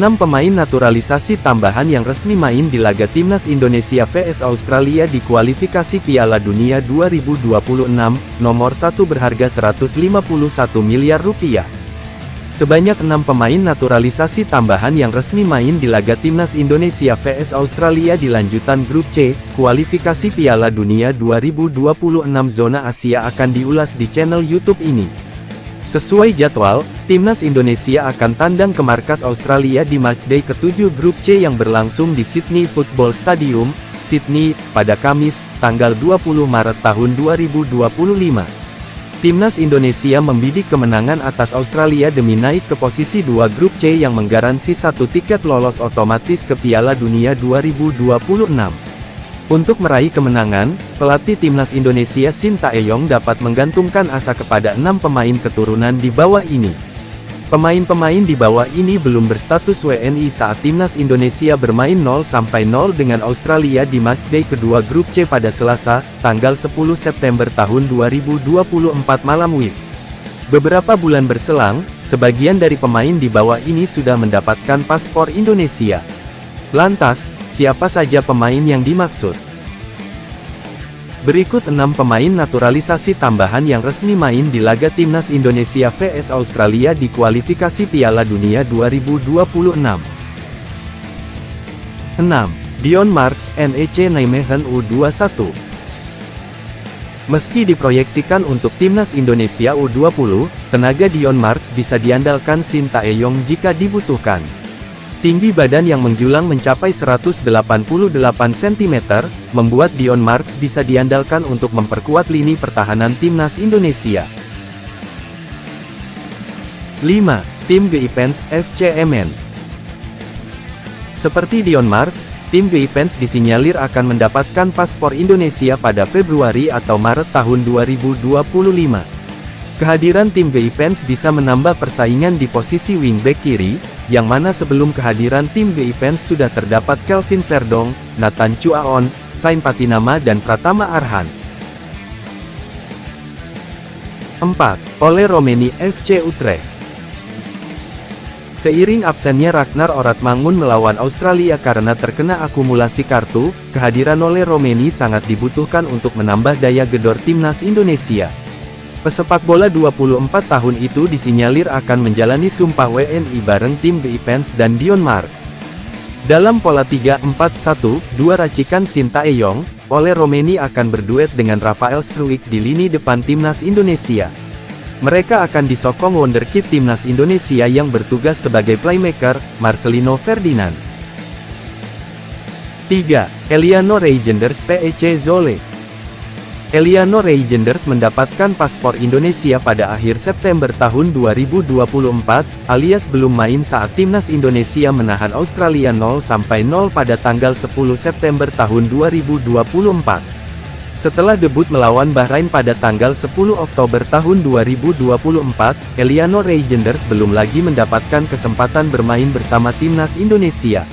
6 pemain naturalisasi tambahan yang resmi main di laga Timnas Indonesia vs Australia di kualifikasi Piala Dunia 2026, nomor 1 berharga Rp151 miliar. Sebanyak 6 pemain naturalisasi tambahan yang resmi main di laga Timnas Indonesia vs Australia di lanjutan Grup C, kualifikasi Piala Dunia 2026 zona Asia akan diulas di channel YouTube ini. Sesuai jadwal, Timnas Indonesia akan tandang ke markas Australia di matchday ke-7 Grup C yang berlangsung di Sydney Football Stadium, Sydney, pada Kamis, tanggal 20 Maret tahun 2025. Timnas Indonesia membidik kemenangan atas Australia demi naik ke posisi 2 Grup C yang menggaransi 1 tiket lolos otomatis ke Piala Dunia 2026. Untuk meraih kemenangan, pelatih Timnas Indonesia Shin Tae-yong dapat menggantungkan asa kepada 6 pemain keturunan di bawah ini. Pemain-pemain di bawah ini belum berstatus WNI saat Timnas Indonesia bermain 0-0 dengan Australia di matchday kedua Grup C pada Selasa, tanggal 10 September tahun 2024 malam WIB. Beberapa bulan berselang, sebagian dari pemain di bawah ini sudah mendapatkan paspor Indonesia. Lantas, siapa saja pemain yang dimaksud? Berikut 6 pemain naturalisasi tambahan yang resmi main di laga Timnas Indonesia vs Australia di kualifikasi Piala Dunia 2026. 6. Dion Marks, NEC Nijmegen U21. Meski diproyeksikan untuk Timnas Indonesia U20, tenaga Dion Marks bisa diandalkan Shin Tae-yong jika dibutuhkan. Tinggi badan yang menjulang mencapai 188 cm, membuat Dion Marks bisa diandalkan untuk memperkuat lini pertahanan Timnas Indonesia. 5. Tim Geipens, FC Emmen. Seperti Dion Marks, tim Geipens disinyalir akan mendapatkan paspor Indonesia pada Februari atau Maret tahun 2025. Kehadiran tim Geipens bisa menambah persaingan di posisi wingback kiri, yang mana sebelum kehadiran tim Geipens sudah terdapat Kelvin Verdong, Nathan Chuaon, Sain Patinama dan Pratama Arhan. 4. Ole Romeni, FC Utrecht. Seiring absennya Ragnar Oratmangun melawan Australia karena terkena akumulasi kartu, kehadiran Ole Romeni sangat dibutuhkan untuk menambah daya gedor Timnas Indonesia. Pesepak bola 24 tahun itu disinyalir akan menjalani sumpah WNI bareng tim Geipens dan Dion Marks. Dalam pola 3-4-1, dua racikan Shin Tae-yong, Ole Romeni akan berduet dengan Rafael Struijk di lini depan Timnas Indonesia. Mereka akan disokong wonderkid Timnas Indonesia yang bertugas sebagai playmaker, Marcelino Ferdinand. 3. Eliano Reijenders, PEC Zwolle. Eliano Reijenders mendapatkan paspor Indonesia pada akhir September tahun 2024, alias belum main saat Timnas Indonesia menahan Australia 0-0 pada tanggal 10 September tahun 2024. Setelah debut melawan Bahrain pada tanggal 10 Oktober tahun 2024, Eliano Reijenders belum lagi mendapatkan kesempatan bermain bersama Timnas Indonesia.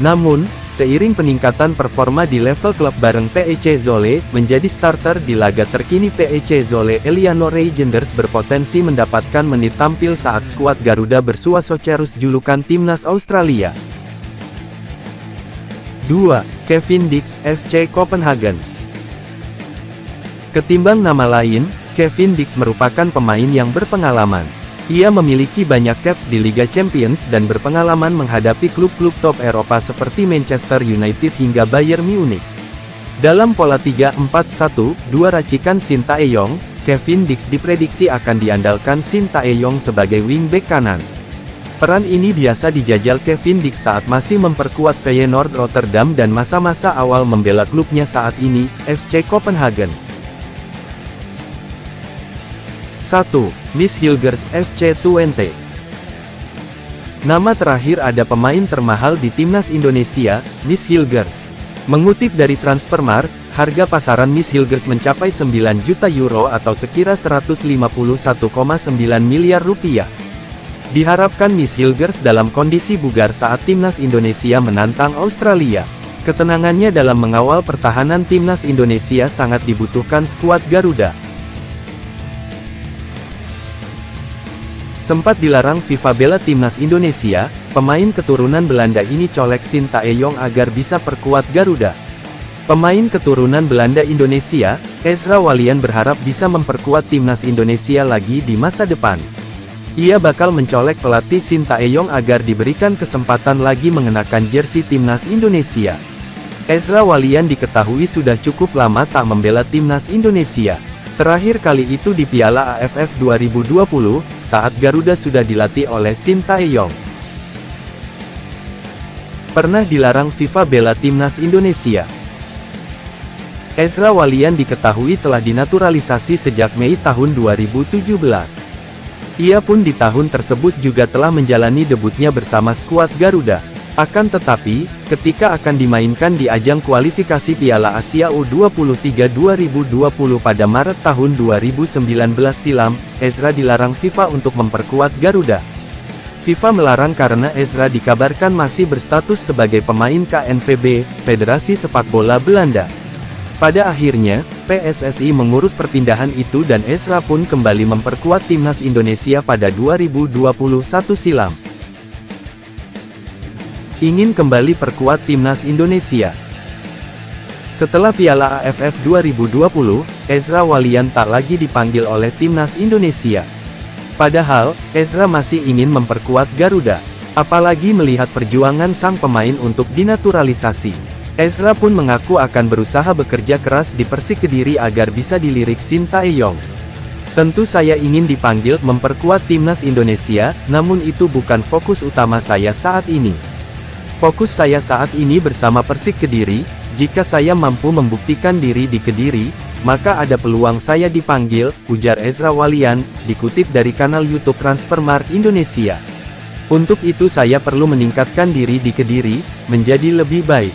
Namun, seiring peningkatan performa di level klub bareng PEC Zwolle, menjadi starter di laga terkini PEC Zwolle, Eliano Reijenders berpotensi mendapatkan menit tampil saat skuad Garuda bersua Socerus julukan Timnas Australia. 2. Kevin Dix, FC Copenhagen. Ketimbang nama lain, Kevin Dix merupakan pemain yang berpengalaman. Ia memiliki banyak caps di Liga Champions dan berpengalaman menghadapi klub-klub top Eropa seperti Manchester United hingga Bayern Munich. Dalam pola 3-4-1, dua racikan Shin Tae-yong, Kevin Dix diprediksi akan diandalkan Shin Tae-yong sebagai wingback kanan. Peran ini biasa dijajal Kevin Dix saat masih memperkuat Feyenoord Rotterdam dan masa-masa awal membela klubnya saat ini, FC Copenhagen. 1. Mies Hilgers, FC Twente. Nama terakhir ada pemain termahal di Timnas Indonesia, Mies Hilgers. Mengutip dari Transfermarkt, harga pasaran Mies Hilgers mencapai 9 juta euro atau sekira 151,9 miliar rupiah. Diharapkan Mies Hilgers dalam kondisi bugar saat Timnas Indonesia menantang Australia. Ketenangannya dalam mengawal pertahanan Timnas Indonesia sangat dibutuhkan skuad Garuda. Sempat dilarang FIFA bela timnas Indonesia, pemain keturunan Belanda ini colek Sintayong agar bisa perkuat Garuda. Pemain keturunan Belanda Indonesia, Ezra Walian berharap bisa memperkuat timnas Indonesia lagi di masa depan. Ia bakal mencolek pelatih Sintayong agar diberikan kesempatan lagi mengenakan jersey timnas Indonesia. Ezra Walian diketahui sudah cukup lama tak membela timnas Indonesia. Terakhir kali itu di Piala AFF 2020, saat Garuda sudah dilatih oleh Sintayong. Pernah dilarang FIFA bela timnas Indonesia. Ezra Walian diketahui telah dinaturalisasi sejak Mei tahun 2017. Ia pun di tahun tersebut juga telah menjalani debutnya bersama skuad Garuda. Akan tetapi, ketika akan dimainkan di ajang kualifikasi Piala Asia U23 2020 pada Maret tahun 2019 silam, Ezra dilarang FIFA untuk memperkuat Garuda. FIFA melarang karena Ezra dikabarkan masih berstatus sebagai pemain KNVB, Federasi Sepak Bola Belanda. Pada akhirnya, PSSI mengurus perpindahan itu dan Ezra pun kembali memperkuat timnas Indonesia pada 2021 silam. Ingin kembali perkuat timnas Indonesia. Setelah Piala AFF 2020, Ezra Walian tak lagi dipanggil oleh timnas Indonesia. Padahal, Ezra masih ingin memperkuat Garuda. Apalagi melihat perjuangan sang pemain untuk dinaturalisasi. Ezra pun mengaku akan berusaha bekerja keras di Persik Kediri agar bisa dilirik Sintayong. Tentu saya ingin dipanggil memperkuat timnas Indonesia, namun itu bukan fokus utama saya saat ini. Fokus saya saat ini bersama Persik Kediri. Jika saya mampu membuktikan diri di Kediri, maka ada peluang saya dipanggil, ujar Ezra Walian, dikutip dari kanal YouTube Transfermarkt Indonesia. Untuk itu saya perlu meningkatkan diri di Kediri, menjadi lebih baik.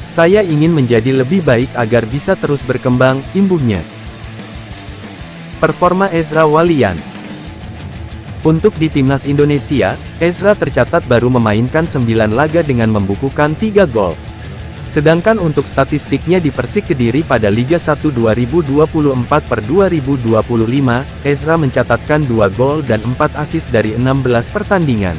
Saya ingin menjadi lebih baik agar bisa terus berkembang, imbuhnya. Performa Ezra Walian. Untuk di timnas Indonesia, Ezra tercatat baru memainkan 9 laga dengan membukukan 3 gol. Sedangkan untuk statistiknya di Persik Kediri pada Liga 1 2024/2025, Ezra mencatatkan 2 gol dan 4 assist dari 16 pertandingan.